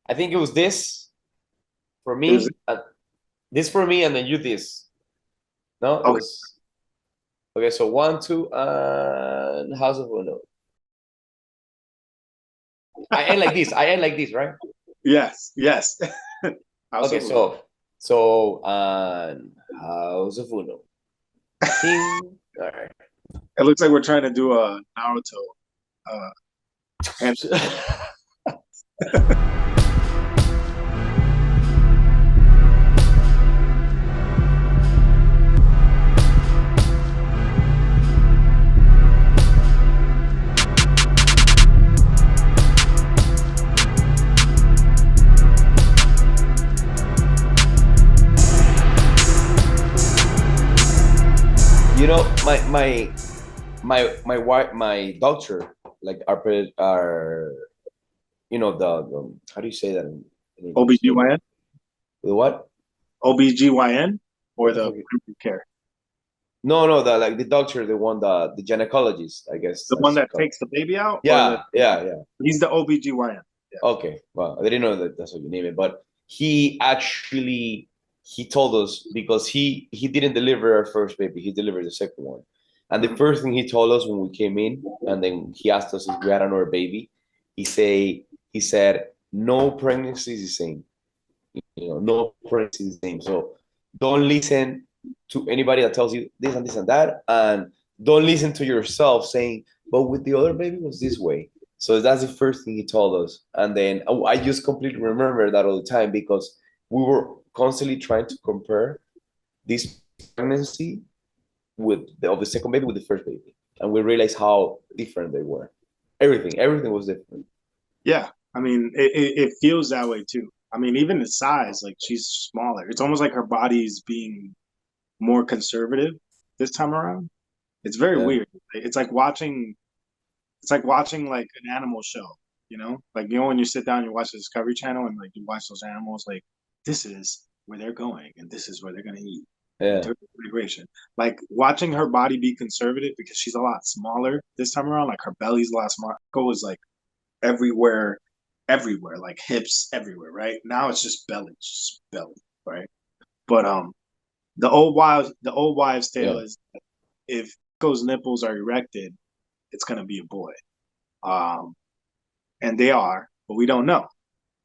I think it was this for It was me. This for me, and then you this. No, it okay. was okay. So 1, 2, and House of Uno. I end like this. I end like this, right? Yes, yes. House Okay, of Uno. so House of Uno. Ding. All right. It looks like we're trying to do a Naruto. Uh, and You know, my wife, my doctor, like our the how do you say that in English? OBGYN, The what? OBGYN, or What the the fuck? primary care, No, no, the like the doctor, the one, the gynecologist, I guess the one that's that called. takes the baby out, or the Yeah. he's the OBGYN. Yeah. Okay, well, I didn't know that that's what you name it, but he told us because he didn't deliver our first baby, he delivered the second one, and the Mhm. first thing he told us when we came in, and then he asked us if we had another baby, he said no pregnancy is the same, no pregnancy is the same. So don't listen to anybody that tells you this and this and that, and don't listen to yourself saying, but with the other baby was this way. So that's the first thing he told us. And then I just completely remember that all the time because we were constantly trying to compare this pregnancy of the second baby with the first baby. And we realized how different they were. Everything was different. Yeah. I mean, it feels that way too. I mean, even the size, like she's smaller. It's almost like her body's being more conservative this time around. It's very Yeah. weird. It's like watching like an animal show, Like when you sit down and you watch the Discovery Channel and like you watch those animals, like this is where they're going and this is where they're gonna eat in Yeah. terms of migration. Like watching her body be conservative because she's a lot smaller this time around, like her belly's a lot smaller. Goes like everywhere, everywhere, like hips everywhere, right? Now it's just belly, right? But the old wives' tale Yeah. is if Echo's nipples are erected, it's gonna be a boy. Um, and they are, but we don't know.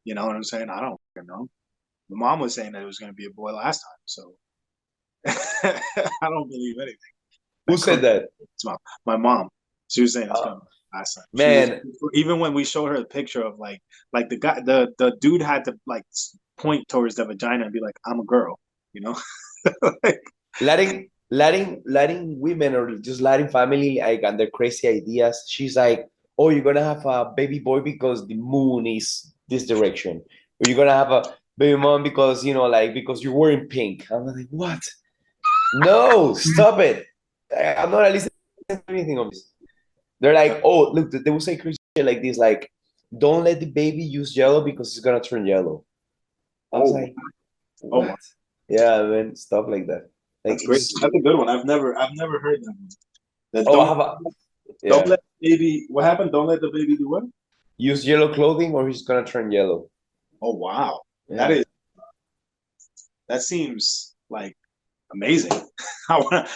You know what I'm saying? I don't know. The mom was saying that it was going to be a boy last time, so I don't believe anything Who that said comes that? from my mom. She was saying it's Uh, going to be last time. She was man, even when we showed her a picture of like the dude had to like point towards the vagina and be like, "I'm a girl," you know. Like, letting women or just letting family like and their crazy ideas. She's like, oh, you're gonna have a baby boy because the moon is this direction, or you're gonna have a baby mom because because you're wearing pink. I'm like, what? No, stop it. I'm not listening to anything of this. They're like, oh, look, they will say crazy shit like this, like, don't let the baby use yellow because it's gonna turn yellow. I was oh, like, oh what? wow, Yeah, man, stuff like that. Like that's great. it's That's a good one. I've never heard that one. That oh, I don't have a don't yeah. let the baby. What happened? Don't let the baby do what? Use yellow clothing or he's gonna turn yellow. Oh wow, that Yeah. is that seems like amazing. I want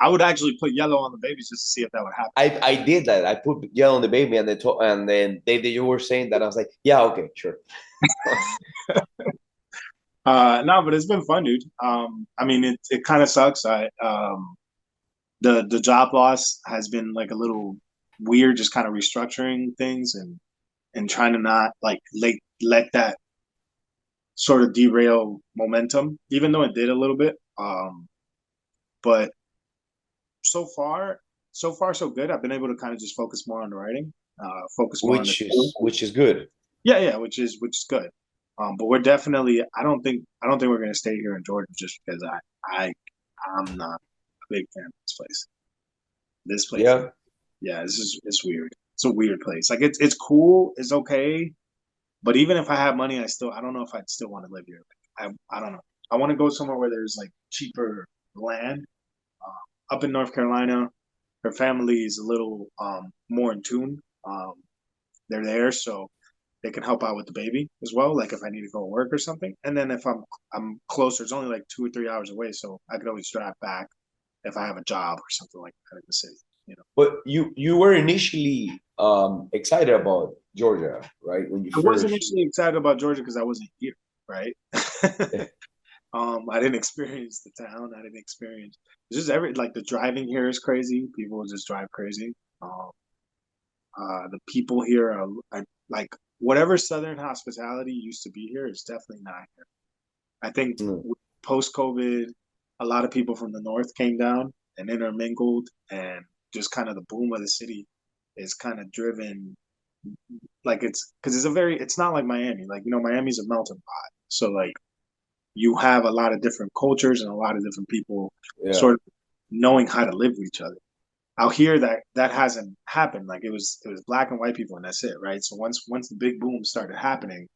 I would actually put yellow on the babies just to see if that would happen. I did that. I put yellow on the baby and then you were saying that I was like, yeah, okay, sure. No, but it's been fun, dude. I mean, it kind of sucks. The job loss has been like a little weird, just kind of restructuring things and trying to not like let that sort of derail momentum, even though it did a little bit. But so far, so far so good. I've been able to kind of just focus more on the writing, focus more on the Which is good. yeah, which is good. But we're definitely. I don't think we're gonna stay here in Georgia just because I'm not a big fan of this place. This place, Yeah. yeah, it's weird. It's a weird place. Like it's cool, it's okay, but even if I have money, I don't know if I'd still want to live here. I don't know. I want to go somewhere where there's like cheaper land. Up in North Carolina, her family is a little more in tune. They're there, so they can help out with the baby as well. Like if I need to go to work or something. And then if I'm closer, it's only like 2 or 3 hours away, so I could always drive back if I have a job or something like that in the city. But you were initially excited about Georgia, right? When you I was first. initially excited about Georgia because I wasn't here, right? I didn't experience the town. I didn't experience just like the driving here is crazy. People just drive crazy. The people here are like whatever Southern hospitality used to be here is definitely not here. I think post COVID, a lot of people from the north came down and intermingled, and just kind of the boom of the city is kind of driven like it's because it's not like Miami. Like, Miami's a melting pot. So like you have a lot of different cultures and a lot of different people sort of knowing how to live with each other. Out here that hasn't happened. Like it was black and white people and that's it, right? So once the big boom started happening,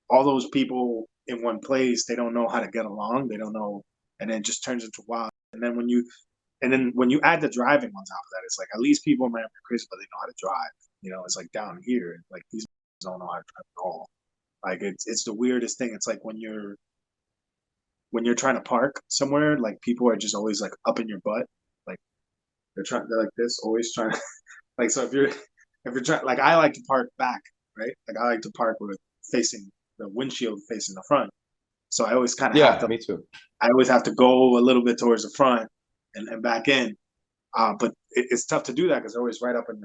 all those people in one place, they don't know how to get along. They don't know, and then it just turns into wild. And then when you add the driving on top of that, it's like at least people in Miami are crazy, but they know how to drive. It's like down here, like these don't know how to drive at all. Like it's the weirdest thing. It's like when you're trying to park somewhere, like people are just always like up in your butt. Like they're like this, always trying to like so if you're trying, like I like to park back, right? Like I like to park with facing the windshield facing the front. So I always kind of have to. Me too. I always have to go a little bit towards the front and back in. But it's tough to do that because they're always right up in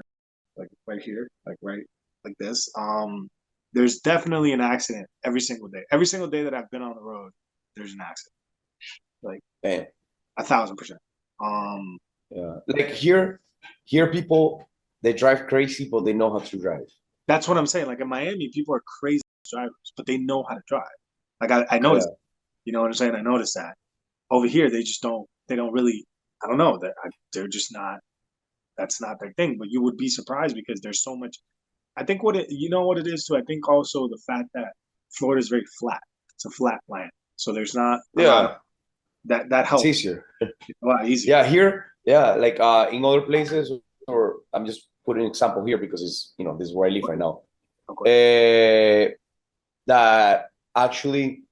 like right here, like right like this. There's definitely an accident every single day. Every single day that I've been on the road, there's an accident. Like 1,000%. Yeah, like here people, they drive crazy, but they know how to drive. That's what I'm saying. Like in Miami, people are crazy drivers, but they know how to drive. Like I noticed, you know what I'm saying? I noticed that. Over here, they just don't. They don't really. I don't know. They're just not. That's not their thing. But you would be surprised because there's so much. I think what it is too. I think also the fact that Florida is very flat. It's a flat land, so there's not a lot of, that helps. It's easier. A lot easier. Yeah, here, like in other places, or I'm just putting an example here because it's this is where I live right now. Okay. That actually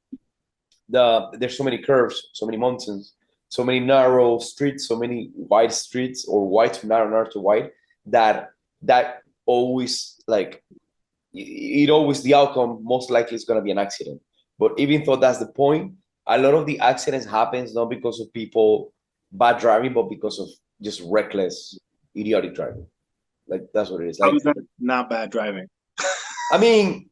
there's so many curves, so many mountains, so many narrow streets, so many wide streets, or wide to narrow, narrow to wide, that always like it always the outcome most likely is going to be an accident. But even though that's the point, a lot of the accidents happens not because of people bad driving, but because of just reckless, idiotic driving. Like that's what it is. Like, how is that not bad driving? I mean,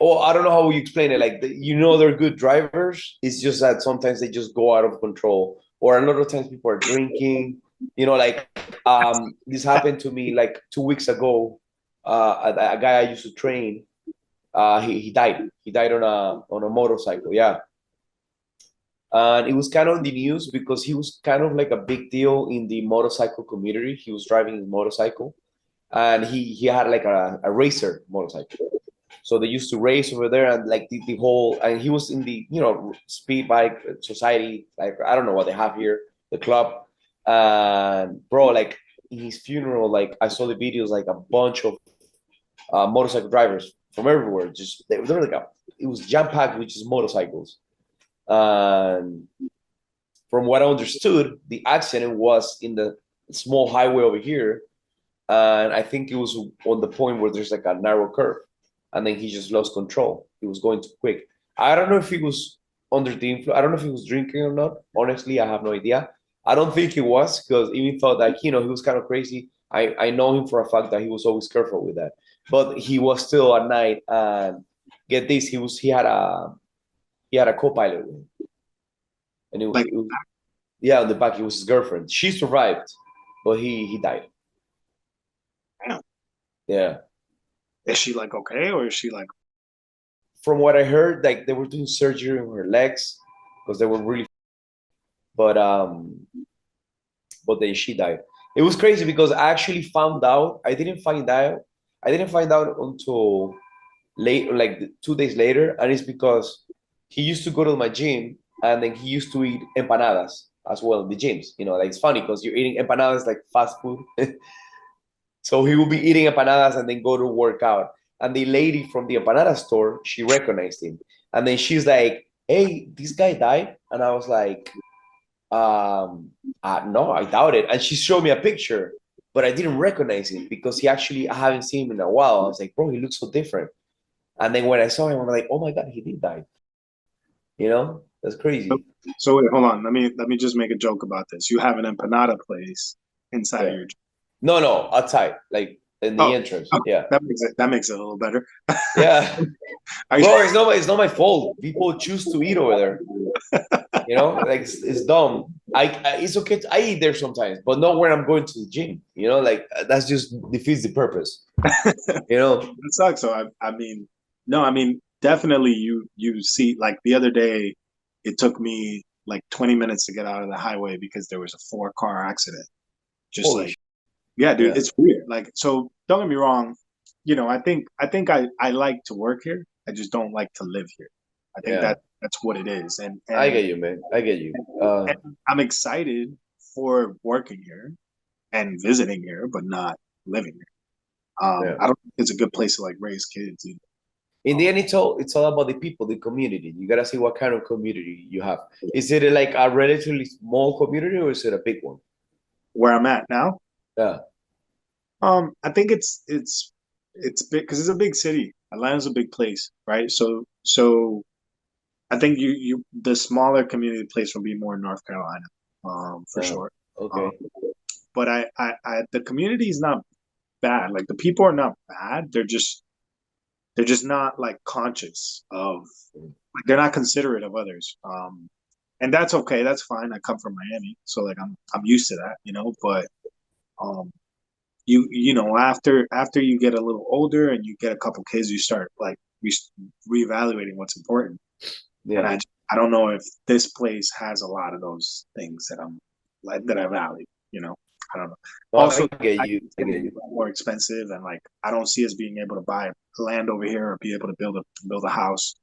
I don't know how you explain it. Like they're good drivers. It's just that sometimes they just go out of control, or a lot of times people are drinking. Like this happened to me like 2 weeks ago. A guy I used to train, he died. He died on a motorcycle. Yeah. And it was kind of in the news because he was kind of like a big deal in the motorcycle community. He was driving his motorcycle, and he had like a racer motorcycle. So they used to race over there, and like the whole, and he was in the speed bike society. Like I don't know what they have here, the club. And bro, like in his funeral, like I saw the videos, like a bunch of motorcycle drivers from everywhere. Just they were like it was jam packed with just motorcycles. And from what I understood, the accident was in the small highway over here, and I think it was on the point where there's like a narrow curve, and then he just lost control. He was going too quick. I don't know if he was under the influence. I don't know if he was drinking or not. Honestly, I have no idea. I don't think he was, because even thought that he was kind of crazy. I know him for a fact that he was always careful with that, but he was still at night. And get this, he had a co-pilot with him, and it was on the back. It was his girlfriend. She survived, but he died. Damn. Yeah. Is she like okay, or is she like? From what I heard, like they were doing surgery on her legs because they were really. But then she died. It was crazy because I actually found out. I didn't find out until late, like 2 days later, and it's because he used to go to my gym, and then he used to eat empanadas as well in the gyms. Like it's funny because you're eating empanadas like fast food. So he will be eating empanadas and then go to work out. And the lady from the empanada store, she recognized him. And then she's like, hey, this guy died? And I was like, no, I doubt it. And she showed me a picture, but I didn't recognize him because I haven't seen him in a while. I was like, bro, he looks so different. And then when I saw him, I'm like, oh my God, he did die. That's crazy. So wait, hold on. Let me just make a joke about this. You have an empanada place inside of your. No, outside, like in the entrance. Okay. Yeah, that makes it a little better. Yeah, bro, it's not my fault. People choose to eat over there. Like it's dumb. It's okay. I eat there sometimes, but not when I'm going to the gym. Like that's just defeats the purpose. It sucks. So I mean, definitely you see, like the other day, it took me like 20 minutes to get out of the highway because there was a 4-car accident. Just Holy like, yeah, dude, Yeah. it's weird. Like, so don't get me wrong. I like to work here. I just don't like to live here. I think that's what it is. And I get you, man. I get you. and I'm excited for working here and visiting here, but not living here. I don't think it's a good place to like raise kids either. In the end, it's all about the people, the community. You gotta see what kind of community you have. Is it like a relatively small community or is it a big one? Where I'm at now, Yeah. I think it's big because it's a big city. Atlanta's a big place, right? So I think the smaller community place will be more in North Carolina, for sure. Okay. But the community is not bad. Like the people are not bad. They're just not like conscious of, like they're not considerate of others. And that's okay. That's fine. I come from Miami, so like I'm used to that, But after you get a little older and you get a couple kids, you start like reevaluating what's important. Yeah. And I don't know if this place has a lot of those things that I value. I don't know. No, Also, I get you. more expensive, and like I don't see us being able to buy land over here or be able to build a house,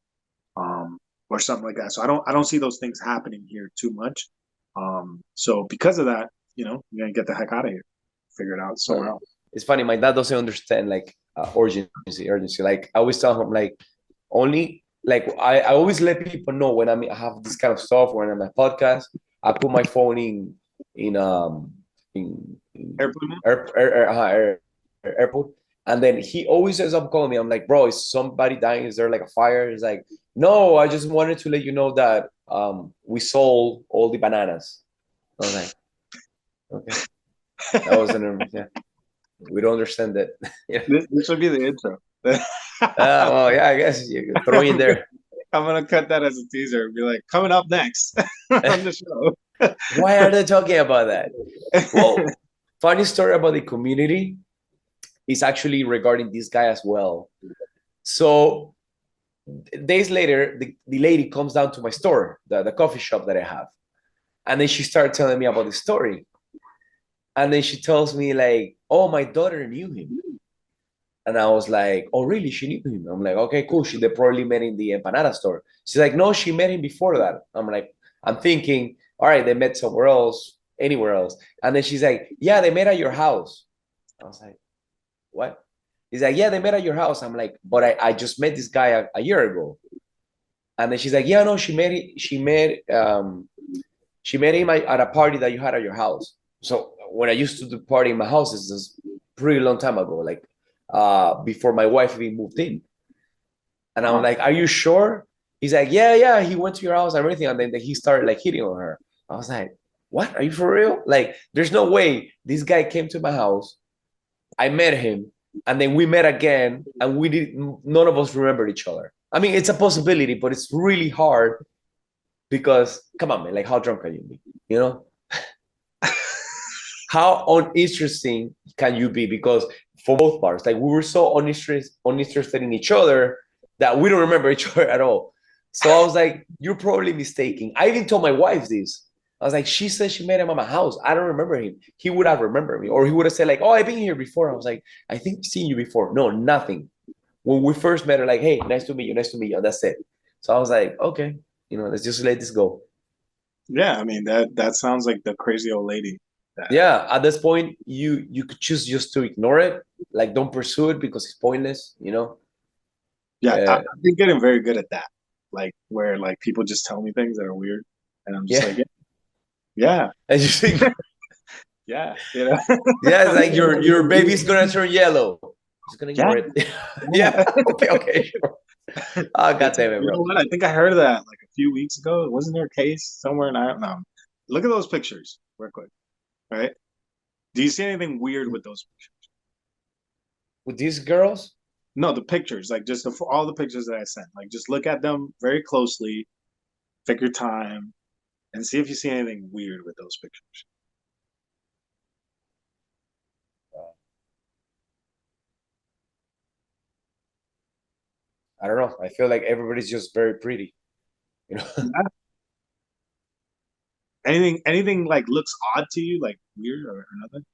or something like that. So I don't see those things happening here too much. So because of that, you're gonna get the heck out of here, figure it out somewhere else. It's funny. My dad doesn't understand like urgency. Like I always tell him like only like I always let people know when I have this kind of stuff when I'm a podcast. I put my phone in airport, and then he always ends up calling me. I'm like, bro, is somebody dying? Is there like a fire? He's like, no, I just wanted to let you know that we sold all the bananas. I was like, okay, that was we don't understand that. This should be the intro. Well, yeah, I guess you can throw in there. I'm gonna cut that as a teaser and be like, coming up next on the show. Why are they talking about that? Well, funny story about the community is actually regarding this guy as well. So days later, the lady comes down to my store, the coffee shop that I have. And then she started telling me about the story. And then she tells me like, oh, my daughter knew him. And I was like, oh, really? She knew him? I'm like, okay, cool. They probably met in the empanada store. She's like, no, she met him before that. I'm thinking, all right, they met somewhere else, anywhere else. And then she's like, yeah, they met at your house. I was like, what? He's like, yeah, they met at your house. I'm like, but I just met this guy a year ago. And then she's like, yeah, no, she met him at a party that you had at your house. So when I used to do party in my house, this is a pretty long time ago, like before my wife even moved in. And I'm like, are you sure? He's like, yeah, he went to your house and everything. And then he started like hitting on her. I was like, what? Are you for real? Like, there's no way this guy came to my house. I met him and then we met again and none of us remembered each other. I mean, it's a possibility, but it's really hard because, come on, man, like how drunk can you be? How uninteresting can you be? Because for both parts, like we were so uninterested in each other that we don't remember each other at all. So I was like, you're probably mistaken. I even told my wife this. I was like, she said she met him at my house. I don't remember him. He would have remembered me. Or he would have said like, oh, I've been here before. I was like, I think I've seen you before. No, nothing. When we first met her, like, hey, nice to meet you. That's it. So I was like, okay, let's just let this go. Yeah, I mean, that sounds like the crazy old lady. Yeah, at this point, you could choose just to ignore it. Like, don't pursue it because it's pointless, Yeah, Yeah, I've been getting very good at that. Like where like people just tell me things that are weird, and I'm just yeah. like, yeah, And you think, yeah, you know, yeah, it's like your baby's gonna turn yellow. Just gonna yeah, ignore it. Yeah. yeah. Okay. Okay. Sure. Oh, God It's damn it, you bro. know what? I think I heard of that like a few weeks ago. Wasn't there a case somewhere? And I don't know. Look at those pictures, real quick. Right? Do you see anything weird with those pictures? With these girls, No, the pictures, like just all the pictures that I sent. Like just look at them very closely, take your time, and see if you see anything weird with those pictures. I don't know. I feel like everybody's just very pretty. You know. Yeah. Anything like looks odd to you, like weird or nothing?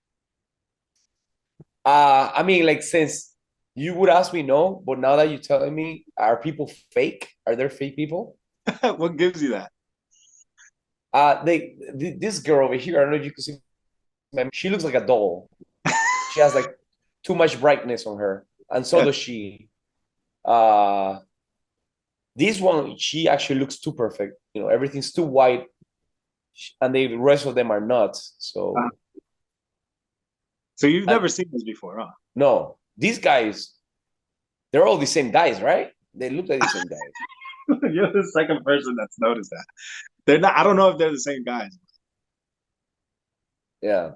I mean, like since you would ask me no, but now that you're telling me, are people fake? Are there fake people? What gives you that? This girl over here. I don't know if you can see. She looks like a doll. She has like too much brightness on her, and so does she. Uh, this one, she actually looks too perfect. You know, everything's too white, and the rest of them are not. Uh, So, so you've and never seen this before, huh? no, these guys, they're all the same guys, right? They look like the same guys. You're the second person that's noticed that. They're not. I don't know if they're the same guys. Yeah.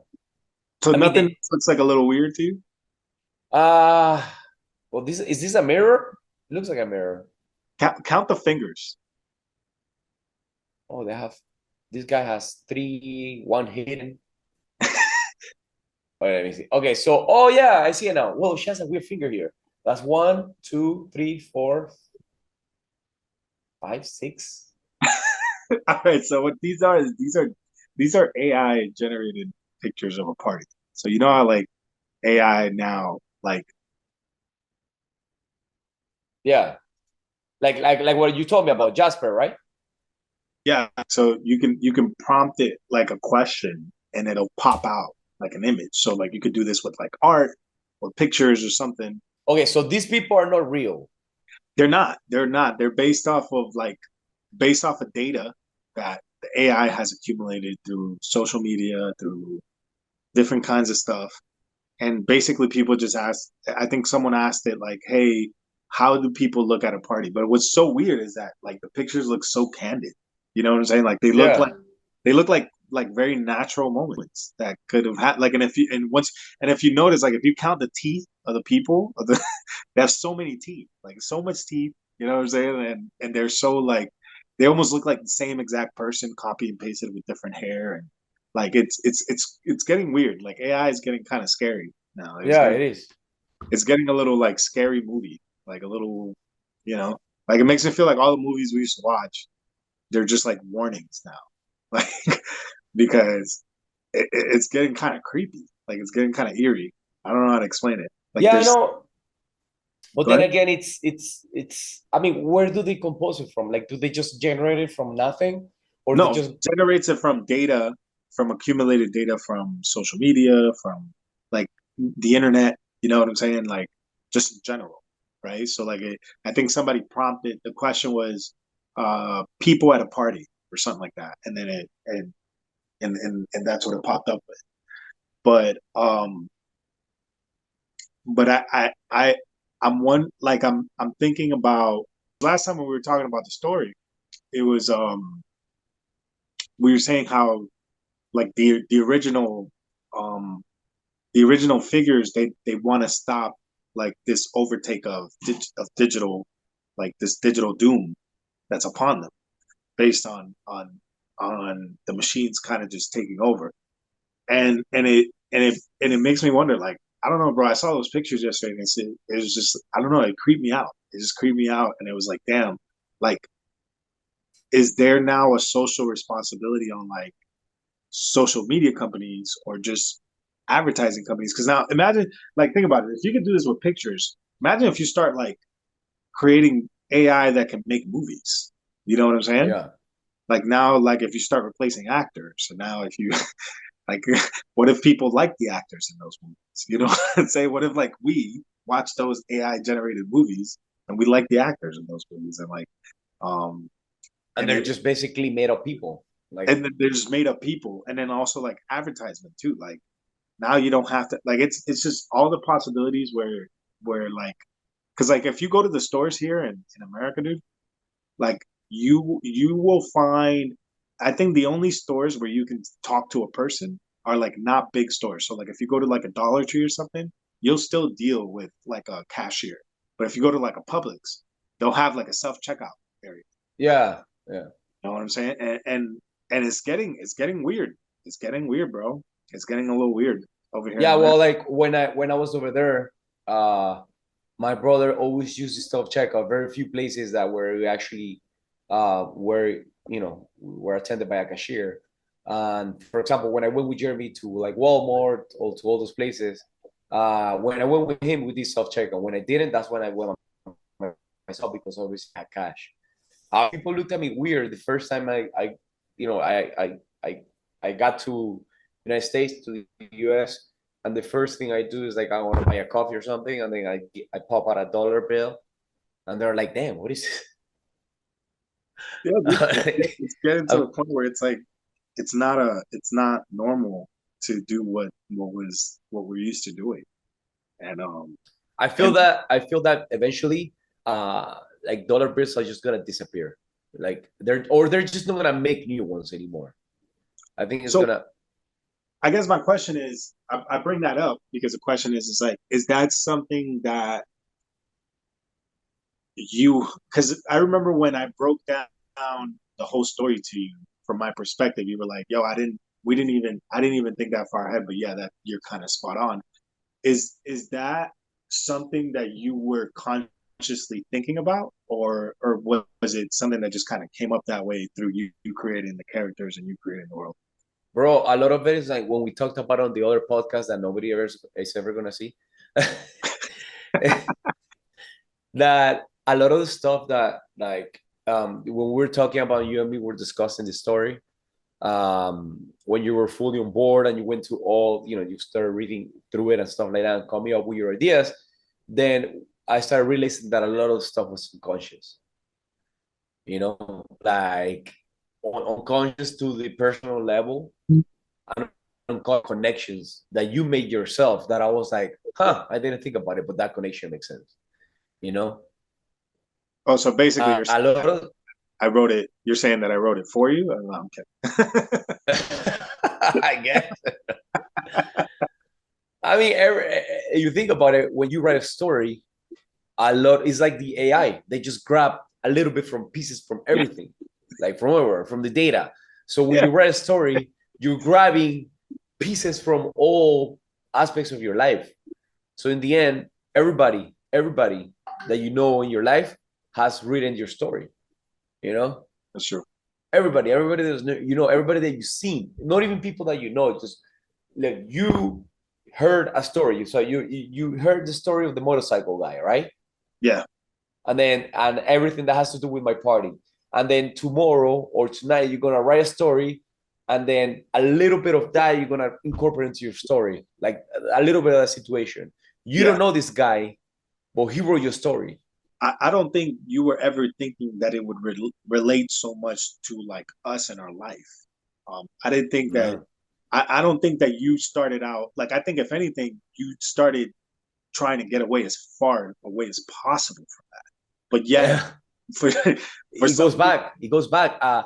So I mean, nothing they, looks like a little weird to you. uh, well, this is this a mirror? It looks like a mirror. Count the fingers. Oh, they have, this guy has three, one hidden. Wait, let me see. Okay, so, oh yeah, I see it now. Whoa, she has a weird finger here. That's one, two, three, four, five, six. All right. So what these are is these are AI generated pictures of a party. So you know how like AI now like Yeah. Like what you told me about Jasper, right? yeah. So you can prompt it like a question and it'll pop out like an image. So like you could do this with like art or pictures or something. Okay, so these people are not real. They're not. They're not. They're based off of data that the AI has accumulated through social media, through different kinds of stuff. And basically people just asked, I think someone asked it like, hey, how do people look at a party? But what's so weird is that like the pictures look so candid. You know what I'm saying? Like Yeah. they look like very natural moments that could have had like and if you notice like if you count the teeth of the people of the they have so many teeth, like so much teeth, you know what I'm saying? And they're so like they almost look like the same exact person, copy and pasted with different hair, and like it's getting weird. Like AI is getting kind of scary now. Yeah, it is. It's getting a little like scary movie, like a little, you know, like it makes me feel like all the movies we used to watch, they're just like warnings now, like because it's getting kind of creepy, like it's getting kind of eerie. I don't know how to explain it. Like Yeah, I there's know. But go then ahead. again, it's I mean, where do they compose it from? Like, do they just generate it from nothing? Or they No, just, generates it from data, from accumulated data from social media, from like the internet. You know what I'm saying? Like just in general, right? So like I think somebody prompted the question was people at a party or something like that, and then it and that's what it popped up with. But but I'm one like I'm thinking about last time when we were talking about the story, it was we were saying how like um the original figures they want to stop like this overtake of digital like this digital doom that's upon them based on the machines kind of just taking over and it makes me wonder like I don't know bro I saw those pictures yesterday and it was just I don't know it creeped me out it just creeped me out and it was like damn like is there now a social responsibility on like social media companies or just advertising companies. Because now imagine, like, think about it. If you can do this with pictures, imagine if you start like creating AI that can make movies. You know what I'm saying? yeah. Like now, like if you start replacing actors, and now if you like, what if people like the actors in those movies? You know what I'm saying? What if like we watch those AI generated movies and we like the actors in those movies, and like um And they're just basically made up people. Like, and then there's made up people, and then also like advertisement too. Like now you don't have to like it's just all the possibilities where like because like if you go to the stores here in America, dude, like you will find I think the only stores where you can talk to a person are like not big stores. So like if you go to like a Dollar Tree or something, you'll still deal with like a cashier. But if you go to like a Publix, they'll have like a self checkout area. yeah, yeah. You know what I'm saying? And it's getting weird. It's getting weird, bro. It's getting a little weird over here in Yeah, well, America. like when I was over there, my brother always used to self checkout. Very few places that were we actually were were attended by a cashier. And for example, when I went with Jeremy to like Walmart or to all those places, when I went with him, we did self checkout. When I didn't, that's when I went myself because I always had cash. People looked at me weird the first time you know, I got to United States to the US, and the first thing I do is like I want to buy a coffee or something, and then I pop out a dollar bill, and they're like, "Damn, what is this?" Yeah, dude, it's getting to a point where it's like it's not normal to do what we're used to doing. And and I feel that eventually, like dollar bills are just gonna disappear. Like they're just not gonna make new ones anymore. I think it's so gonna. I guess my question is I bring that up because the question is like, is that something that you because I remember when I broke down the whole story to you from my perspective, you were like, yo, I didn't even think that far ahead, but yeah, that you're kind of spot on. Is that something that you were consciously thinking about, or was it something that just kind of came up that way through you creating the characters and you creating the world? Bro, a lot of it is like when we talked about on the other podcast that nobody ever is ever gonna see. That a lot of the stuff that like when we're talking about you and me, we're discussing the story. When you were fully on board and you went to all, you started reading through it and stuff like that and coming up with your ideas, then I started realizing that a lot of stuff was unconscious, like unconscious to the personal level and connections that you made yourself that I was like, I didn't think about it, but that connection makes sense, you know? Oh, so basically you're A saying lot of, I wrote it. You're saying that I wrote it for you? No, I'm kidding. I guess. I mean, you think about it, when you write a story, a lot is like the AI. They just grab a little bit from pieces from everything, like from everywhere, from the data. So when Yeah, you write a story, you're grabbing pieces from all aspects of your life. So in the end, everybody that you know in your life has written your story, you know? that's true. Everybody that's, everybody that you've seen, not even people that you know, just like you heard a story. So you heard the story of the motorcycle guy, right? Yeah, And everything that has to do with my party. And then tomorrow or tonight, you're gonna write a story, and then a little bit of that you're gonna incorporate into your story, like a little bit of that situation. You yeah. don't know this guy, but he wrote your story. I don't think you were ever thinking that it would relate so much to like us in our life. I didn't think that. No. I don't think that you started out like. I think if anything, you started trying to get away as far away as possible from that. But yet, Yeah. for for It some goes back. It goes back. I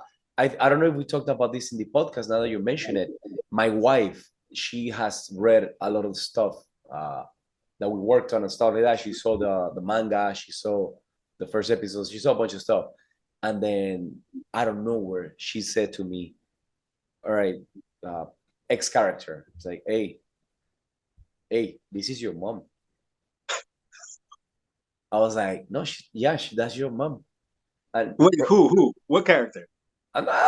don't know if we talked about this in the podcast. Now that you mention it, my wife, she has read a lot of stuff that we worked on and stuff like that. She saw the manga. She saw the first episodes. She saw a bunch of stuff, and then out of nowhere, she said to me, "All right, uh, X character." It's like, hey, this is your mom. I was like, no, that's your mom. And wait, what character? I'm not,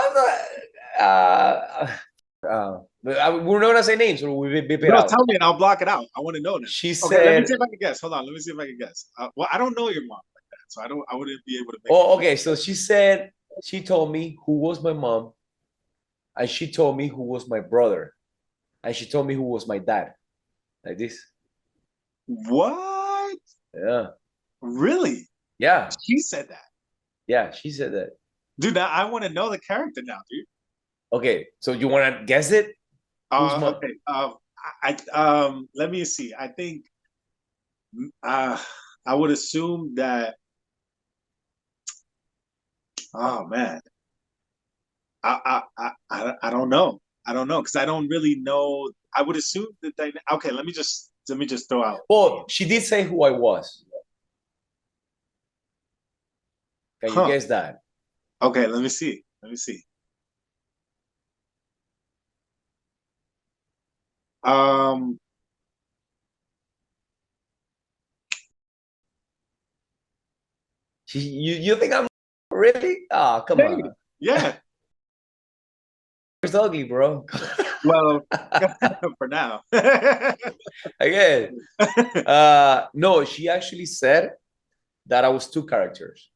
we're not gonna say names, so we beep it No, out. tell me and I'll block it out. I want to know now. She Okay, let me see said, if I can guess. Hold on, let me see if I can guess. Well, I don't know your mom like that, so I don't. I wouldn't be able to make. "Oh, okay." So she said she told me who was my mom, and she told me who was my brother, and she told me who was my dad, like this. What? Yeah, Really? Yeah, She said that. yeah, she said that. Dude, I want to know the character now, dude. Okay, so you want to guess it? Who's my? Okay. Let me see. I think uh I would assume that oh man. I don't know. I don't know because I don't really know. I would assume that they okay, let me just throw out. Well, she did say who I was. Can you Huh. guess that? Okay, let me see. Let me see. Um You think I'm really? Oh, come hey, on. yeah. It's ugly, bro. Well, for now. Again, no, she actually said that I was two characters.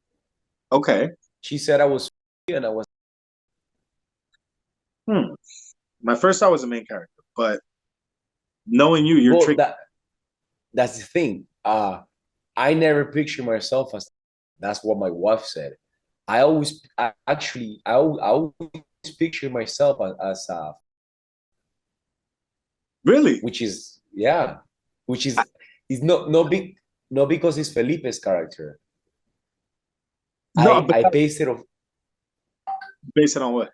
Okay. She said I was and I was. Hmm. My first thought was the main character, but knowing you, you're Well, tricky. that's the thing. I never picture myself as. That's what my wife said. I always picture myself as Really? which is yeah, which is not because it's Felipe's character. No, but I based it off. based it on what?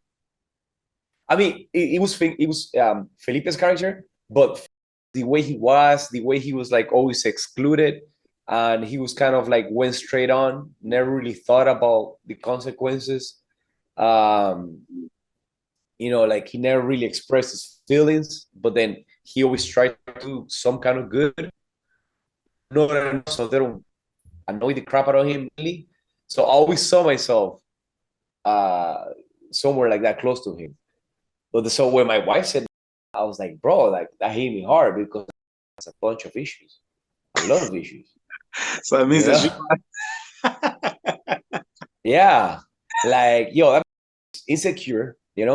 I mean, it was Felipe's character, but the way he was like always excluded, and he was kind of like went straight on, never really thought about the consequences. Um, like he never really expressed his feelings, but then he always tried to do some kind of good. No, so they don't annoy the crap out of him. Really. So I always saw myself uh, somewhere like that, close to him. But so when my wife said, I was like, bro, like that hit me hard because it's a bunch of issues, a lot of issues. So that means You that you know? Yeah. Like, yo, I'm insecure, Yeah,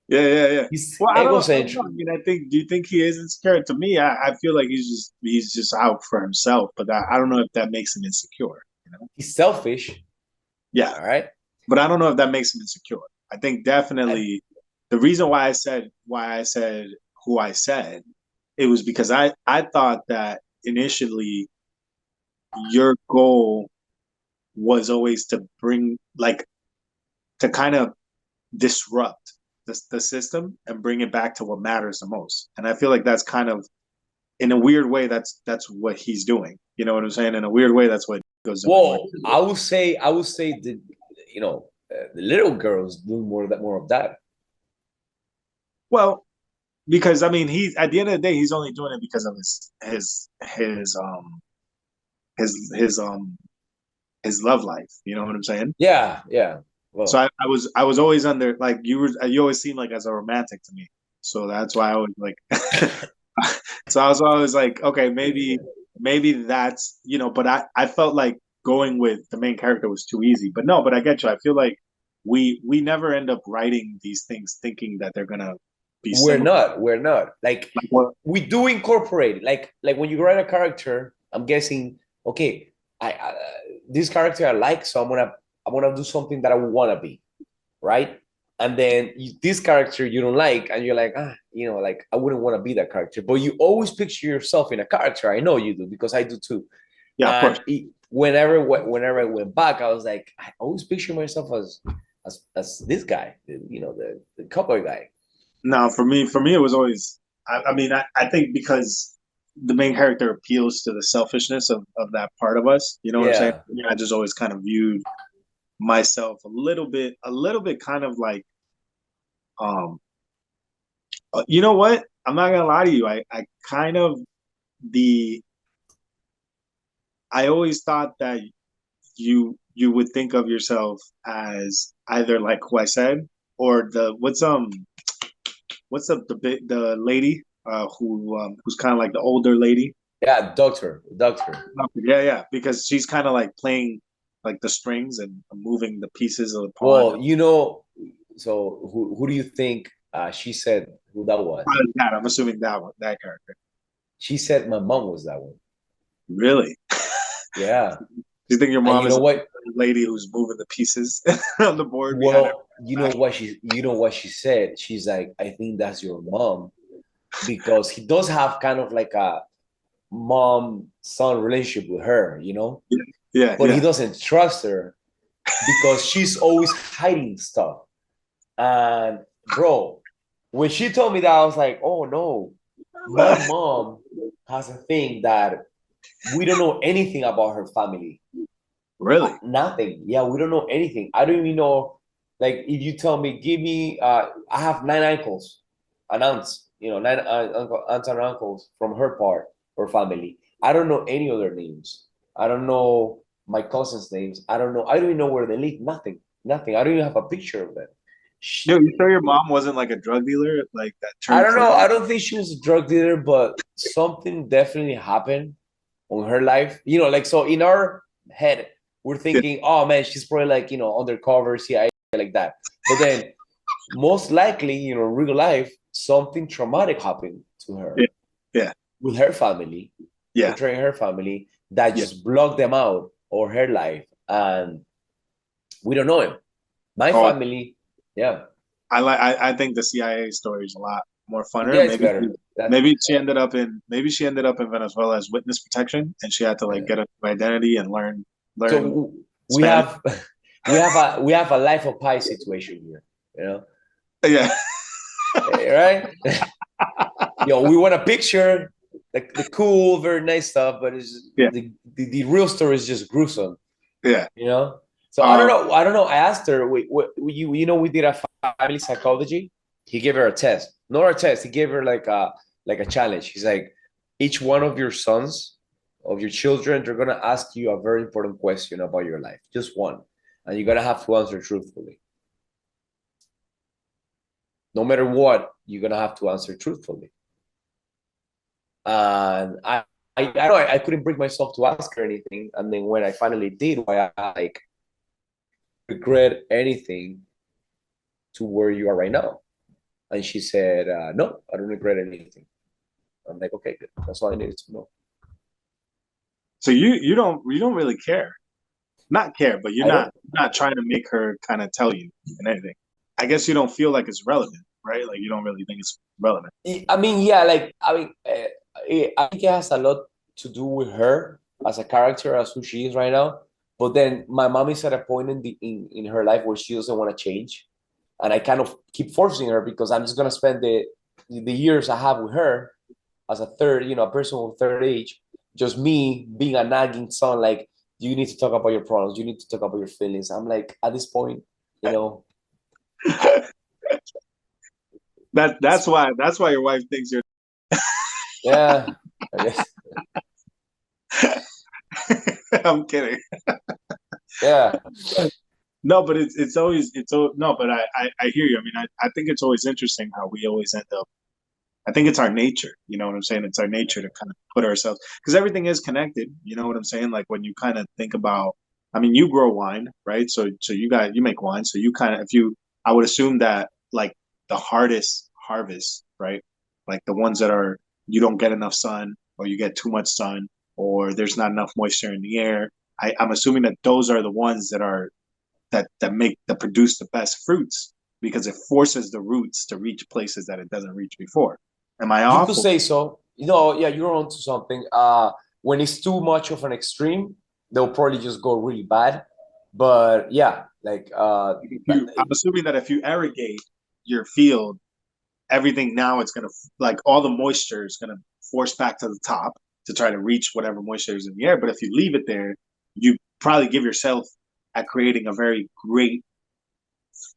yeah, yeah. He's Well, I don't know. egocentric. I mean, I think. Do you think he is insecure? To me, I feel like he's just out for himself. But I don't know if that makes him insecure. You know? He's selfish. Yeah, All right. but I don't know if that makes him insecure. I think I, definitely the reason why I said who I said it was because I thought that initially your goal was always to bring like to kind of disrupt the system and bring it back to what matters the most. And I feel like that's kind of in a weird way that's what he's doing. You know what I'm saying? In a weird way, that's what goes doing. well, I would say that, the little girls do more of that. Well, because I mean, he's at the end of the day, he's only doing it because of his love life. You know what I'm saying? Yeah. Yeah. So Well, I was always under like you always seem like as a romantic to me. So that's why I was like so I was always like, okay, maybe that's but I felt like going with the main character was too easy. But no, but I get you. I feel like we never end up writing these things thinking that they're gonna be similar. we're not like Like what we do incorporate it. Like when you write a character, I'm guessing, okay, I this character I like, so I'm gonna do something that I would want to be, right? And then this character you don't like, and you're like, like I wouldn't want to be that character, but you always picture yourself in a character. I know you do because I do too. yeah, of course. And whenever I went back, I was like, I always picture myself as this guy, the cowboy guy. No, for me, it was always. I mean, I think because the main character appeals to the selfishness of that part of us. You know what I'm saying? Yeah. Yeah, I just always kind of viewed myself a little bit, kind of like, um, you know what? I'm not gonna lie to you. I kind of the. I always thought that you would think of yourself as either like who I said or the what's the lady who's kind of like the older lady. Yeah, doctor. Yeah, yeah, because she's kind of like playing like the strings and moving the pieces of the pawn. Well, so who do you think she said who that was? Probably that. I'm assuming that one, that character. She said my mom was that one. Really? Yeah. Do you think your And mom you is know a what? lady who's moving the pieces on the board behind her? Well, you know what she said. She's like, I think that's your mom, because he does have kind of like a mom-son relationship with her, you know, Yeah, but he yeah. doesn't trust her because she's always hiding stuff. And bro, when she told me that, I was like, oh no, my mom has a thing that we don't know anything about her family. Really? Nothing. Yeah, we don't know anything. I don't even know. Like, if you tell me, give me, I have nine uncles, and aunts, you know, nine aunts and uncles from her part or family. I don't know any other names. I don't know my cousins' names. I don't know. I don't even know where they live. Nothing. Nothing. I don't even have a picture of them. Yo, you sure your mom wasn't like a drug dealer, like that I turned don't clean? know. I don't think she was a drug dealer, but something definitely happened on her life. You know, like, so in our head, we're Yeah, thinking, oh man, she's probably like, you know, undercover, CIA, like that. But then most likely, you know, real life, something traumatic happened to yeah, her yeah, with her family, yeah. portraying her family that Yeah. just blocked them out or her life. And we don't know him. My Oh, family, yeah. I think the CIA story is a lot more Yeah, funner. it's better. That, Maybe she ended up in Venezuela as witness protection, and she had to like yeah. get a new identity and learn So we Spanish. have we have a life of pi situation here, you know, Yeah, right? We want a picture, the cool, very nice stuff, but it's yeah, the real story is just gruesome, yeah. you know. So I don't Um, know. I don't know. I asked her. We did a family psychology. He gave her a test, not a test. He gave her like a challenge. He's like, each one of your sons, of your children, they're gonna ask you a very important question about your life, just one, and you're gonna have to answer truthfully. No matter what, you're gonna have to answer truthfully. And I couldn't bring myself to ask her anything. And then when I finally did, why I like regret anything to where you are right now? And she said, no, I don't regret anything. I'm like, okay, good. That's all I needed to know. so you don't really care, not care, but you're I not don't. not trying to make her kind of tell you and anything. I guess you don't feel like it's relevant, right? Like you don't really think it's relevant. I mean, yeah, like I mean, I think it has a lot to do with her as a character, as who she is right now. But then my mom is at a point in her life where she doesn't want to change, and I kind of keep forcing her because I'm just gonna spend the years I have with her as a third, a person with third age, just me being a nagging son. Like, you need to talk about your problems, you need to talk about your feelings. I'm like, at this point, you know, That's why your wife thinks you're. yeah, I guess, I'm kidding. yeah. No, but no, but I hear you. I mean, I think it's always interesting how we always end up. I think it's our nature. You know what I'm saying? It's our nature to kind of put ourselves because everything is connected. You know what I'm saying? Like when you kind of think about. I mean, you grow wine, right? So you make wine. So you kind of if you I would assume that like the hardest harvest, right? Like the ones that are you don't get enough sun or you get too much sun or there's not enough moisture in the air. I'm assuming that those are the ones that produce the best fruits because it forces the roots to reach places that it doesn't reach before. Am I You could awful? say so. Yeah, you're onto something. When it's too much of an extreme, they'll probably just go really bad. But yeah, like I'm assuming that if you irrigate your field, everything now it's gonna like all the moisture is gonna force back to the top to try to reach whatever moisture is in the air. But if you leave it there, you probably give yourself at creating a very great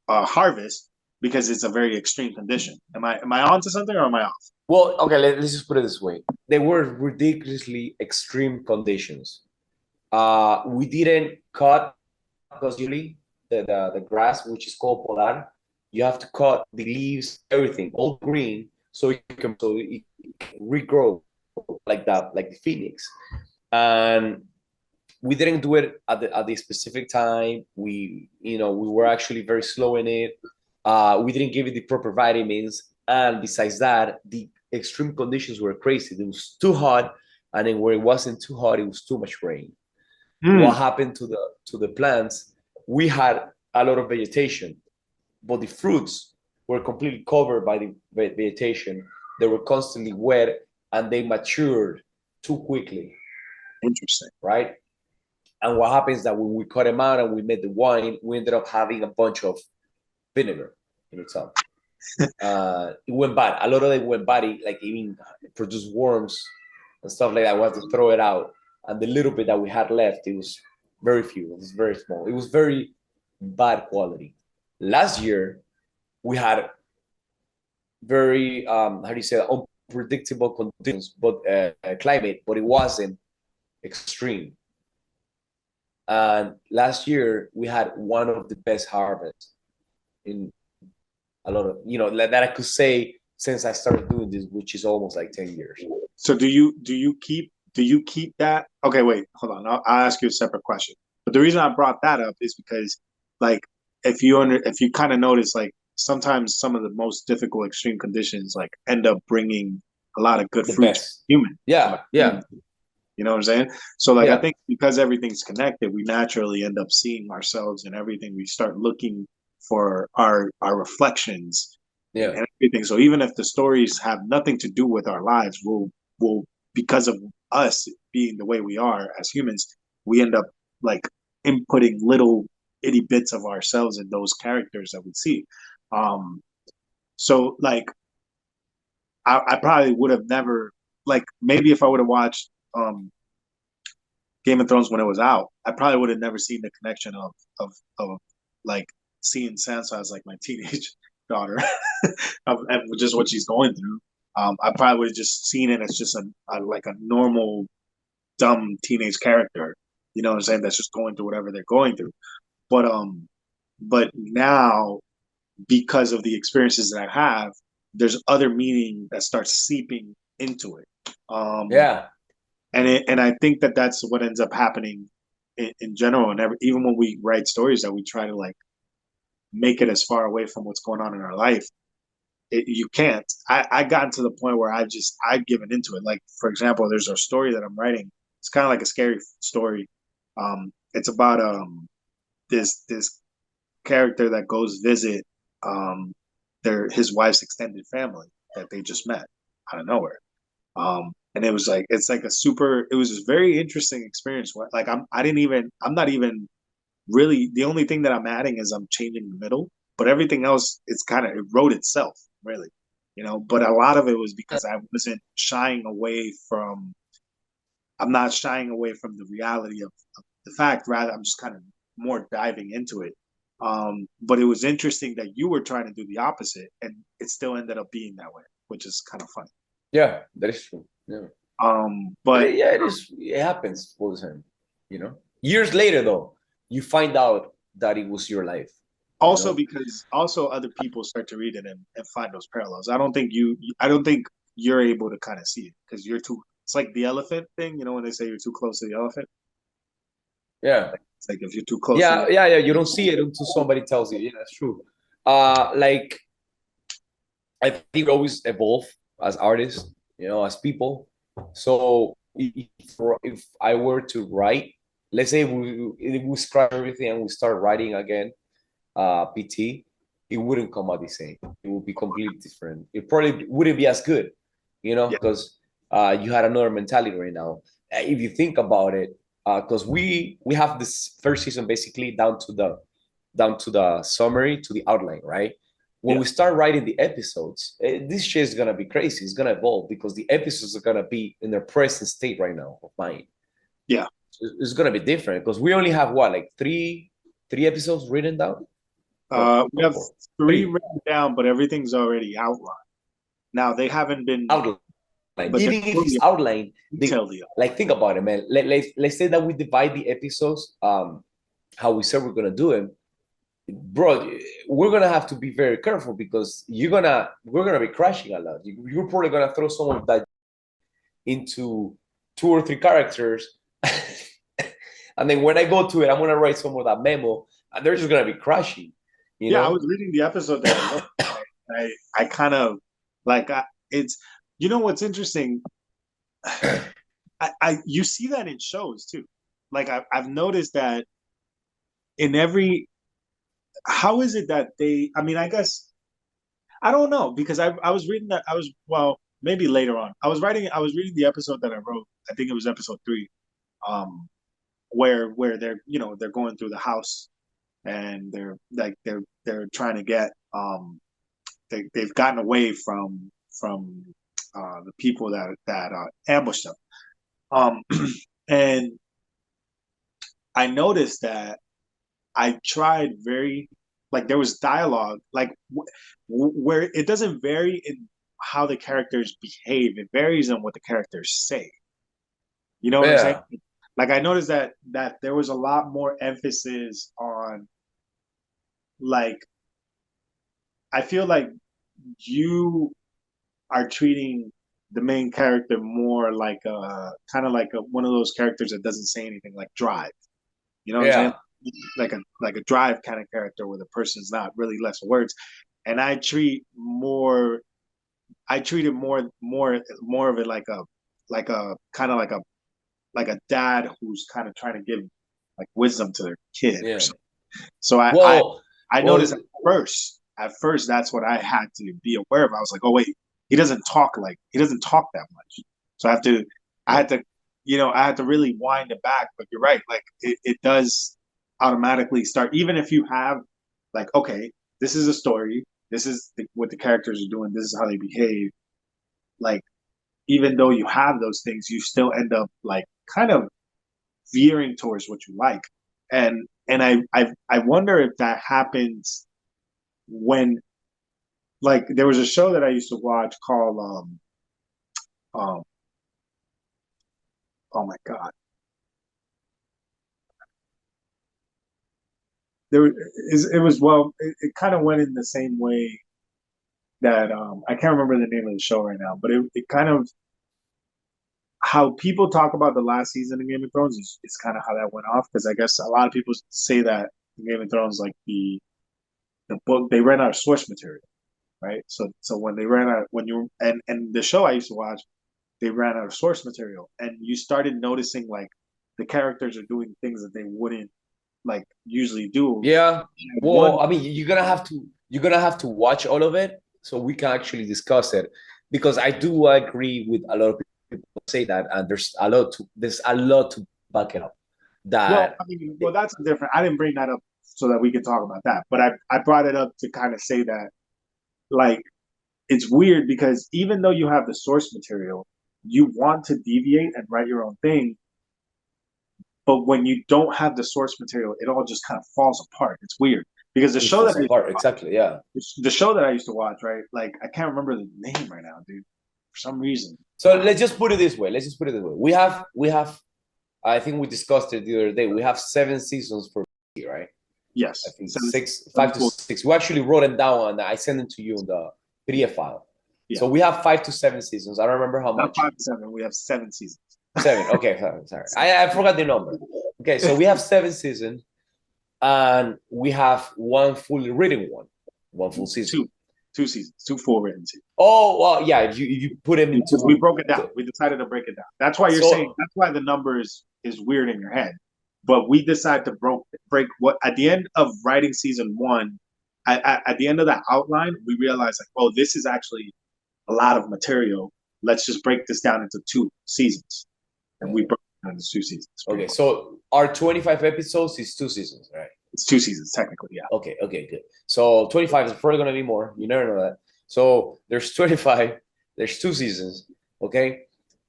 harvest because it's a very extreme condition. Am I onto something or am I off? well, okay, let's just put it this way. They were ridiculously extreme conditions. We didn't cut because usually the grass, which is called polar, you have to cut the leaves, everything, all green, so it can regrow like that, like the phoenix. And we didn't do it at the specific time. We were actually very slow in it. We didn't give it the proper vitamins, and besides that, the extreme conditions were crazy. It was too hot, and then where it wasn't too hot, it was too much rain. what happened to the plants? We had a lot of vegetation, but the fruits were completely covered by the vegetation. They were constantly wet and they matured too quickly. Interesting. Right? And what happens is that when we cut them out and we made the wine, we ended up having a bunch of vinegar in itself. It went bad. A lot of it went bad. Like even produced worms and stuff like that. We had to throw it out. And the little bit that we had left, it was very few. It was very small. It was very bad quality. Last year, we had very, how do you say that, unpredictable conditions, but climate, but it wasn't extreme. And last year, we had one of the best harvests in a lot of, that I could say since I started doing this, which is almost like 10 years. So do you keep that? Okay, wait, hold on. I'll ask you a separate question. But the reason I brought that up is because, like, if you kind of notice, like, sometimes some of the most difficult extreme conditions like end up bringing a lot of good fruits for humans. Yeah. You know what I'm saying? So, like, I think because everything's connected, we naturally end up seeing ourselves in everything. We start looking for our reflections and everything. So even if the stories have nothing to do with our lives, we'll because of us being the way we are as humans, we end up like inputting little itty bits of ourselves in those characters that we see. So like I probably would have never, like, maybe if I would have watched Game of Thrones when it was out, I probably would have never seen the connection of like seeing Sansa as like my teenage daughter and just what she's going through. I probably would have just seen it as just like a normal dumb teenage character, you know what I'm saying, that's just going through whatever they're going through. But now, because of the experiences that I have, there's other meaning that starts seeping into it. And I think that that's what ends up happening in general. And even when we write stories, that we try to like make it as far away from what's going on in our life, you can't. I gotten to the point where I've given into it. Like, for example, there's a story that I'm writing. It's kind of like a scary story. It's about this character that goes visit his wife's extended family that they just met out of nowhere. And it was like, it was a very interesting experience. Like I'm not even really, the only thing that I'm adding is I'm changing the middle, but everything else, it wrote itself, really, but a lot of it was because I'm not shying away from the reality of the fact, rather I'm just kind of more diving into it. But it was interesting that you were trying to do the opposite and it still ended up being that way, which is kind of funny. Yeah, that is true. Yeah. But yeah, it happens all the time, Years later, though, you find out that it was your life. Also, because other people start to read it and find those parallels. I don't think you're able to kind of see it because it's like the elephant thing, when they say you're too close to the elephant. Yeah. It's like if you're too close. Yeah. You don't see it until somebody tells you. Yeah, that's true. Like, I think we always evolve as artists, as people. So if I were to write, let's say we scrap everything and we start writing again, PT, it wouldn't come out the same. It would be completely different. It probably wouldn't be as good, because you had another mentality right now. If you think about it, because we have this first season basically down to the summary, to the outline, right? When we start writing the episodes, this shit is gonna be crazy. It's gonna evolve because the episodes are gonna be in their present state right now of mind. Yeah, it's gonna be different because we only have like three episodes written down. We have three written down, but everything's already outlined. Now they haven't been outlined. But even if it's outlined, like, think about it, man. Let's say that we divide the episodes, how we said we're gonna do them. Bro, we're gonna have to be very careful because we're gonna be crashing a lot. You're probably gonna throw some of that into 2 or 3 characters, and then when I go to it, I'm gonna write some of that memo, and they're just gonna be crashing. I was reading the episode that I kind of like. It's what's interesting. You see that in shows too. like I've noticed that in every, how is it that they, I mean, I guess I don't know, because I was reading that, I was, well, maybe later on. I was reading the episode that I wrote. I think it was episode 3, um, where they're, you know, they're going through the house, and they're like they're trying to get, they've gotten away from the people that ambushed them. Um, and I noticed that I tried very, like, there was dialogue, like where it doesn't vary in how the characters behave. It varies in what the characters say. You know what I'm saying? Yeah, Like, I noticed that there was a lot more emphasis on, like, I feel like you are treating the main character more like a kind of like one of those characters that doesn't say anything, like Drive. You know what I'm saying? yeah, Like a Drive kind of character where the person's not really less words. And I treat it more of it like a kind of like a dad who's kind of trying to give like wisdom to their kid or yeah. something. So Well, I noticed well, at first that's what I had to be aware of. I was like, oh wait, he doesn't talk that much. So I yeah, had to, I had to really wind it back. But you're right, like it does automatically start, even if you have, like, okay, this is a story, this is what the characters are doing, this is how they behave. Like, even though you have those things, you still end up like kind of veering towards what you like. And I wonder if that happens when, like, there was a show that I used to watch called um oh my god, it was, well, it kind of went in the same way that, I can't remember the name of the show right now, but it kind of, how people talk about the last season of Game of Thrones is kind of how that went off, because I guess a lot of people say that Game of Thrones, like the book, they ran out of source material, right? So when they ran out, when you and the show I used to watch, they ran out of source material, and you started noticing, like, the characters are doing things that they wouldn't, like, usually do. yeah. One, Well, I mean, you're gonna have to watch all of it so we can actually discuss it because I do agree with a lot of people say that, and there's a lot to back it up. well, That I mean, well, that's different. I didn't bring that up so that we could talk about that, but I brought it up to kind of say that, like, it's weird because even though you have the source material, you want to deviate and write your own thing. But when you don't have the source material, it all just kind of falls apart. It's weird because it falls apart exactly. Yeah. the show that I used to watch, right? Like, I can't remember the name right now, dude. For some reason. So let's just put it this way. We have. I think we discussed it the other day. We have 7 seasons for right. I Yes. think Seven, six, seven five to full. six. We actually wrote them down and I sent them to you in the PDF file. Yeah. So we have 5 to 7 seasons. I don't remember how Not much. 5 to 7. We have 7 seasons. 7. Okay, sorry. I forgot the number. Okay, so we have 7 seasons and we have one fully written one full season. Two seasons. Two full written seasons. Oh well, yeah. If you put them Because we into broke it down. We decided to break it down. That's why you're saying. so That's why the number is weird in your head. But we decided to break what at the end of writing season one. At the end of that outline, we realized, like, oh, this is actually a lot of material. Let's just break this down into 2 seasons, and we broke it down into 2 seasons. okay, so our 25 episodes is 2 seasons, right? It's 2 seasons technically, yeah. Okay, good. So 25 is probably gonna be more. You never know that. So there's 25, there's 2 seasons, okay,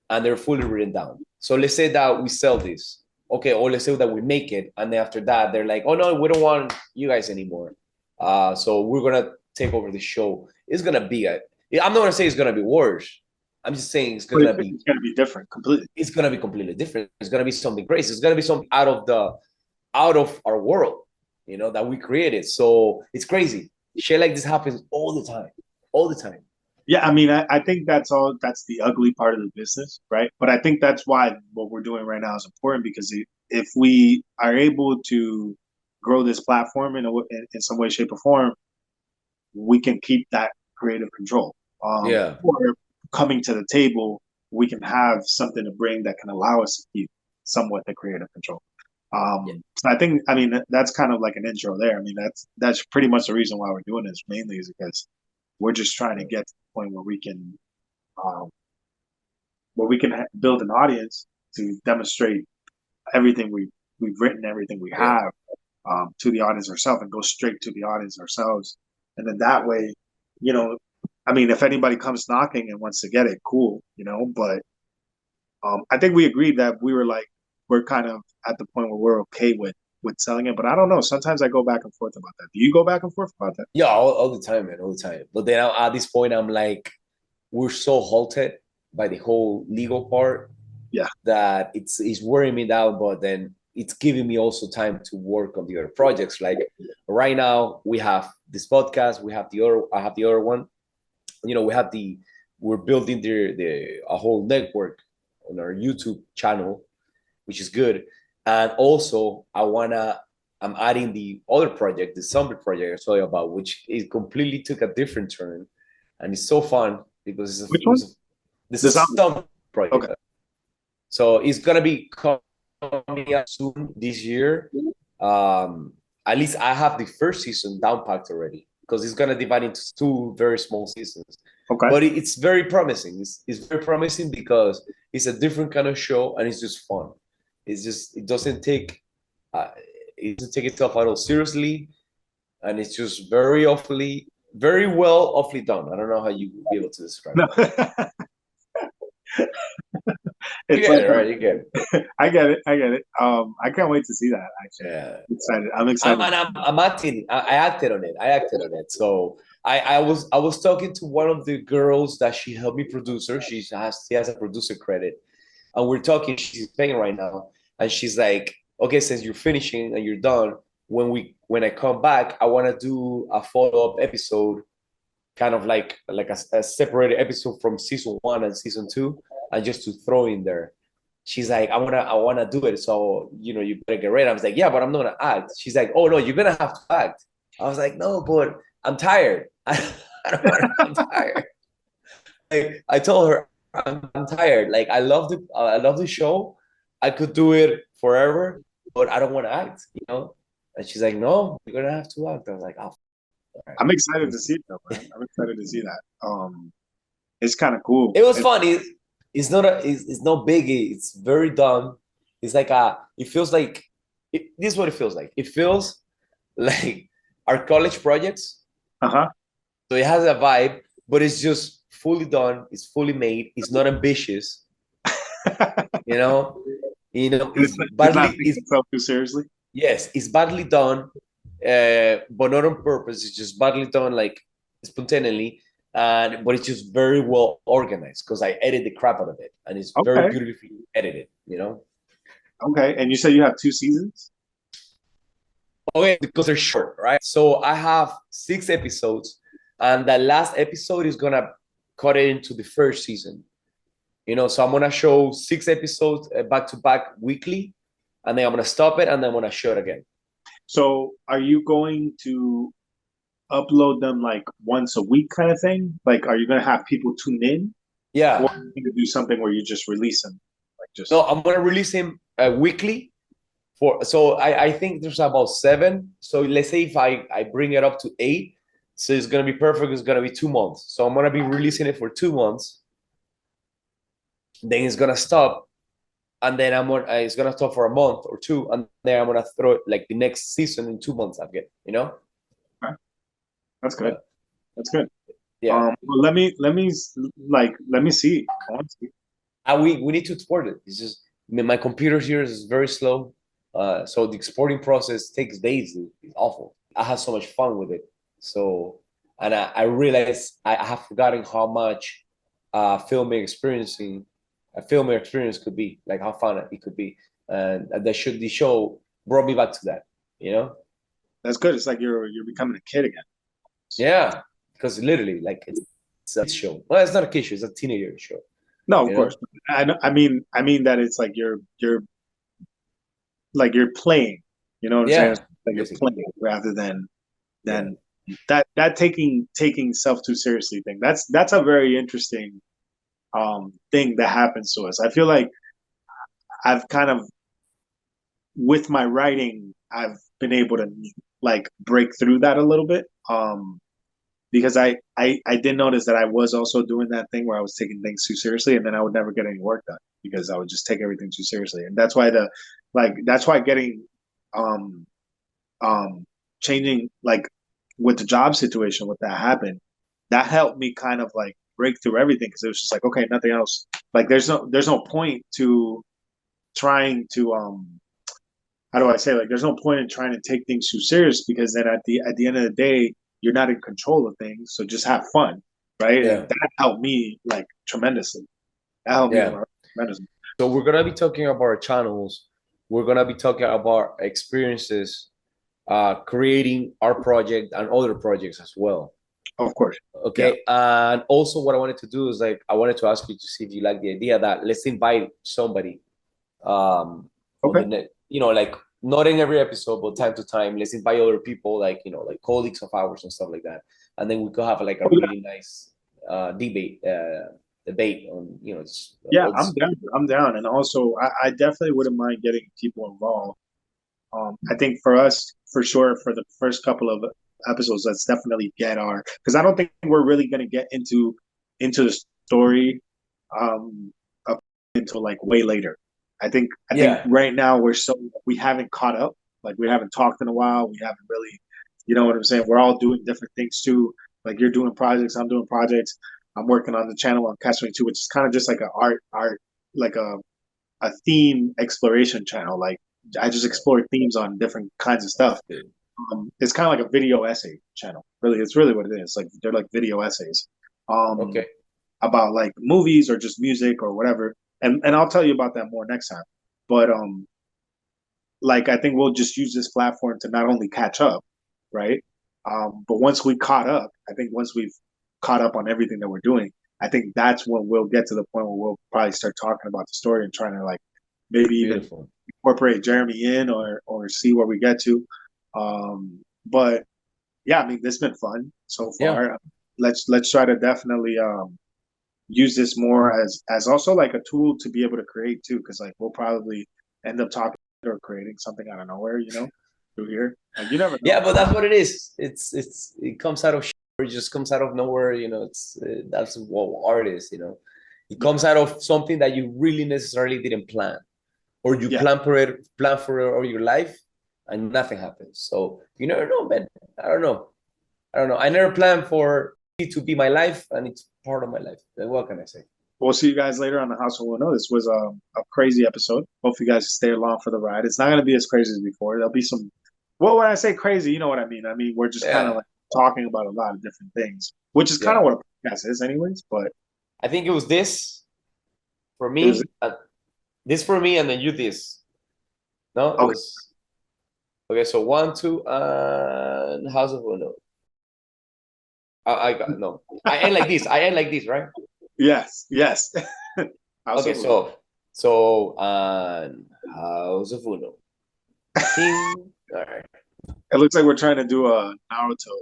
and they're fully written down. So let's say that we sell this, okay, or let's say that we make it, and then after that they're like, oh no, we don't want you guys anymore. So we're gonna take over the show. It's gonna be I'm not gonna say it's gonna be worse. I'm just saying it's But gonna it's going to be different completely. it's gonna be completely different. It's gonna be something crazy. It's gonna be something out of our world, that we created. So it's crazy. Shit like this happens all the time. Yeah, I mean, I think that's the ugly part of the business, right? But I think that's why what we're doing right now is important, because if we are able to grow this platform in some way, shape, or form, we can keep that creative control. Yeah, Or coming to the table, we can have something to bring that can allow us to keep somewhat the creative control. Yeah. So I mean, that's kind of like an intro there. I mean, that's pretty much the reason why we're doing this mainly is because we're just trying to get to the point um, where we can build an audience to demonstrate everything we've written, everything we Yeah. have to the audience ourselves, and go straight to the audience ourselves. And then that way, you know, I mean, if anybody comes knocking and wants to get it, cool, you know. But I think we agreed that we're kind of at the point where we're okay with selling it. But I don't know. Sometimes I go back and forth about that. Do you go back and forth about that? Yeah, all the time, man, all the time. But then at this point, I'm like, we're so halted by the whole legal part Yeah. that it's wearing me down. But then it's giving me also time to work on the other projects. Like right now, we have this podcast. We have the other. I have the other one. You know, we're building the a whole network on our YouTube channel, which is good. And also, I'm adding the other project, the zombie project I told you about, which is completely took a different turn, and it's so fun because Which one? this The is zombie. some project. Okay. So it's gonna be coming out soon this year. At least I have the first season down packed already because it's gonna divide into two very small seasons. Okay. But it's very promising. It's very promising because it's a different kind of show and it's just fun. It's just uh, it doesn't take itself at all seriously, and it's just very well awfully done. I don't know how you would be able to describe No. it. You It's get like it, right? You get it. I get it. I get it. I can't wait to see that. Actually, Yeah. I'm excited. I'm excited. I'm acting. I acted on it. I acted on it. So I was talking to one of the girls that she helped me produce her. She has a producer credit, and we're talking. She's in Spain right now, and she's like, "Okay, since you're finishing and you're done, when I come back, I want to do a follow up episode, kind of like a separated episode from season one and season two, and just to throw in there." She's like, I wanna do it. So, you know, you better get ready. I was like, yeah, but I'm not gonna act. She's like, oh no, you're gonna have to act. I was like, no, but I'm tired. I'm tired. Like, I told her I'm tired. Like I love the show. I could do it forever, but I don't want to act, you know? And she's like, no, you're gonna have to act. I was like, oh, all right. I'm excited to see it though, man. I'm excited to see that. It's kind of cool. It was funny. It's not biggie. It's very dumb. It's like it feels like this is what it feels like. It feels like our college projects. Uh-huh. So it has a vibe, but it's just fully done. It's fully made. It's not ambitious. You know, It's not taking itself too seriously. yes, it's badly done, but not on purpose. It's just badly done, like spontaneously, and but it's just very well organized because I edit the crap out of it, and it's very Okay. beautifully edited. You know. Okay. And you said you have 2 seasons? Okay, because they're short, right? So I have 6 episodes, and the last episode is gonna cut it into the first season. You know, so I'm gonna show 6 episodes back to back weekly, and then I'm gonna stop it, and then I'm gonna show it again. So are you going to upload them like once a week kind of thing? Like, are you going to have people tune in? Or Yeah. are you going to do something where you just release them? Like No, just, I'm gonna release him weekly. So I think there's about 7. So let's say if I bring it up to 8, so it's gonna be perfect. It's gonna be 2 months. So I'm gonna be releasing it for 2 months. Then it's gonna stop, and then it's gonna stop for a month or two, and then I'm gonna throw it like the next season in 2 months again. You know? okay, that's good. Yeah. That's good. Yeah. Well, let me see. I want to see. We need to export it. It's just my computer here is very slow. So the exporting process takes days. Dude. It's awful. I had so much fun with it. So, and I realized I have forgotten how much a filming experience could be, like how fun it could be. And the show brought me back to that, you know? That's good. It's like you're becoming a kid again. Yeah, because literally, like it's a show. Well, it's not a kid show; it's a teenager show. No, of You know? course. I mean that it's like you're playing. You know what I'm saying? Yeah, It's like you're basically. playing rather Yeah. than that taking self too seriously thing. That's a very interesting thing that happens to us. I feel like I've kind of with my writing, I've been able to like break through that a little bit. Because I did notice that I was also doing that thing where I was taking things too seriously, and then I would never get any work done because I would just take everything too seriously. And that's why getting um changing, like, with the job situation, with that happened, that helped me kind of like break through everything, because it was just like, okay, nothing else. Like there's no point to trying to how do I say, like, there's no point in trying to take things too serious, because then at the end of the day, you're not in control of things. So just have fun, right? Yeah. And that helped me like tremendously. That helped me Yeah. tremendously. So we're gonna be talking about our channels. We're gonna be talking about experiences, creating our project and other projects as well. Of course. Okay. Yeah. And also what I wanted to do is, like, I wanted to ask you to see if you like the idea that let's invite somebody Okay. like, not in every episode, but time to time, let's invite other people, like, like colleagues of ours and stuff like that. And then we could have like a really nice debate on, just, yeah, I'm down. I'm down. And also I definitely wouldn't mind getting people involved. I think for us, for sure, for the first couple of episodes, let's definitely get because I don't think we're really going to get into the story up until like way later. I think right now we haven't caught up. Like, we haven't talked in a while. We haven't really, you know what I'm saying? We're all doing different things too. Like, you're doing projects, I'm doing projects. I'm working on the channel on Catch 22, which is kind of just like a art, like a theme exploration channel. Like, I just explore themes on different kinds of stuff. It's kind of like a video essay channel. Really, it's really what it is. Like, they're like video essays. Okay. About like movies or just music or whatever. And I'll tell you about that more next time. But like, I think we'll just use this platform to not only catch up, right? But once we caught up, I think once we've caught up on everything that we're doing, I think that's when we'll get to the point where we'll probably start talking about the story and trying to, like, maybe even incorporate Jeremy in, or see where we get to. But yeah, I mean, this has been fun so far. Yeah. Let's try to definitely use this more as also like a tool to be able to create too, because like we'll probably end up talking or creating something out of nowhere, through here. Like, you never know. Yeah, but that's what it is. It comes out of it just comes out of nowhere. It's that's what art is. It comes out of something that you really necessarily didn't plan, or you plan for it all your life, and nothing happens. So you never know, man. I don't know. I never planned for it to be my life, and it's part of my life. What can I say? We'll see you guys later on the House of Uno. This was a crazy episode. Hope you guys stay along for the ride. It's not going to be as crazy as before. There'll be some. Well, when I say crazy, you know what I mean. I mean, we're just kind of like talking about a lot of different things, which is kind of what a podcast is, anyways. But I think it was this for me, this for me, and then you this. No, it was okay. So 1, 2, and House of Uno. I got no. I end like this. I end like this, right? Yes. Okay, so House of Uno. All right. It looks like we're trying to do a Naruto.